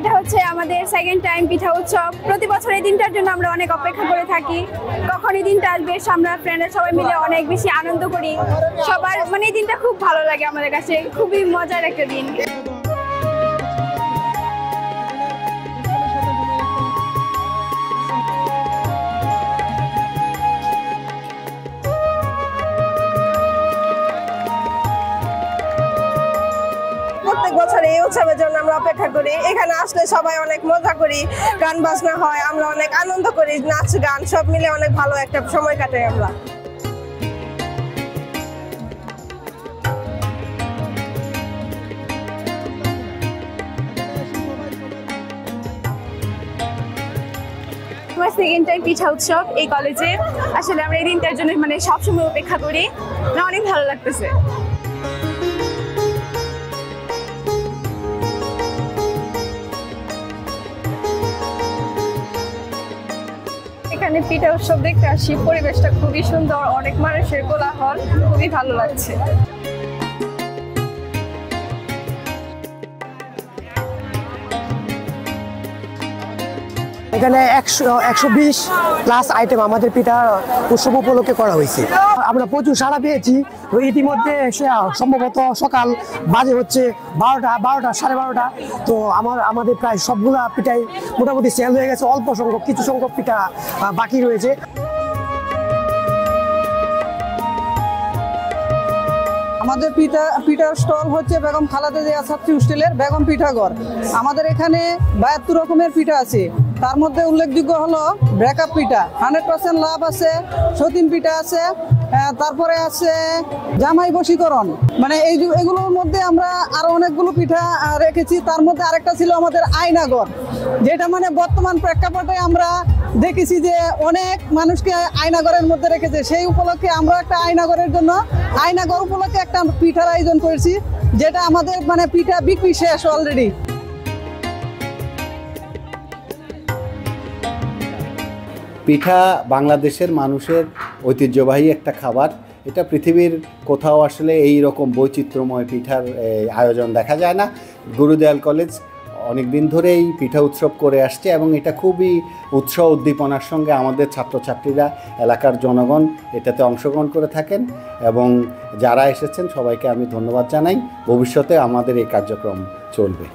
এটা হচ্ছে আমাদের সেকেন্ড টাইম পিঠা উৎসব। প্রতি বছর এই দিনটার জন্য আমরা অনেক অপেক্ষা করে থাকি, কখন এই দিনটা আসবে। আমরা ফ্রেন্ডরা সবাই মিলে অনেক বেশি আনন্দ করি। সবার মানে এই দিনটা খুব ভালো লাগে আমাদের কাছে, খুবই মজার একটা দিন। প্রত্যেক বছর এই উৎসবের জন্য আমরা অপেক্ষা করি। এখানে আসলে সবাই অনেক মজা করি, গান বাজনা হয়, আমরা অনেক আনন্দ করি, নাচ গান সব মিলে অনেক ভালো একটা সময় কাটাই আমরা। আমার সেকেন্ড টাইম পিঠা উৎসব এই কলেজে। আসলে আমরা এই দিনটার জন্য মানে সবসময় অপেক্ষা করি, অনেক ভালো লাগতেছে। এখানে পিঠা উৎসব দেখতে আসি, পরিবেশটা খুবই সুন্দর, অনেক মানুষের কোলাহল, খুবই ভালো লাগছে। এখানে 120 প্লাস আইটেম আমাদের পিঠা উৎসব উপলক্ষে করা হয়েছে। আমরা প্রচুর সাড়া পেয়েছি। ইতিমধ্যে সম্ভবত সকাল বাজে হচ্ছে 12টা 12:30। তো আমাদের প্রায় সবগুলা পিঠাই মোটামুটি সেল হয়ে গেছে। অল্প সংখ্যক কিছু সংখ্যক পিঠা বাকি রয়েছে। আমাদের পিঠার স্টল হচ্ছে বেগম খালেদা জিয়া ছাত্রী হোস্টেলের বেগম পিঠাঘর। আমাদের এখানে 72 রকমের পিঠা আছে। তার মধ্যে উল্লেখযোগ্য হলো ব্রেকআপ পিঠা, 100% লাভ আছে, সতীন পিঠা আছে, তারপরে আছে জামাই বশীকরণ। মানে এগুলোর মধ্যে আমরা আরো অনেকগুলো পিঠা রেখেছি। তার মধ্যে আরেকটা ছিল আমাদের আয়নাঘর, যেটা মানে বর্তমান প্রেক্ষাপটে আমরা দেখেছি যে অনেক মানুষকে আয়নাঘরের মধ্যে রেখেছে। সেই উপলক্ষে আমরা একটা আয়নাঘরের জন্য আয়নাঘর উপলক্ষে একটা পিঠার আয়োজন করেছি, যেটা আমাদের মানে পিঠা বিক্রি শেষ অলরেডি। পিঠা বাংলাদেশের মানুষের ঐতিহ্যবাহী একটা খাবার। এটা পৃথিবীর কোথাও আসলে এই রকম বৈচিত্র্যময় পিঠার আয়োজন দেখা যায় না। গুরুদয়াল কলেজ অনেক দিন ধরেই পিঠা উৎসব করে আসছে এবং এটা খুবই উৎসাহ উদ্দীপনার সঙ্গে আমাদের ছাত্রছাত্রীরা, এলাকার জনগণ এটাতে অংশগ্রহণ করে থাকেন এবং যারা এসেছেন সবাইকে আমি ধন্যবাদ জানাই। ভবিষ্যতে আমাদের এই কার্যক্রম চলবে।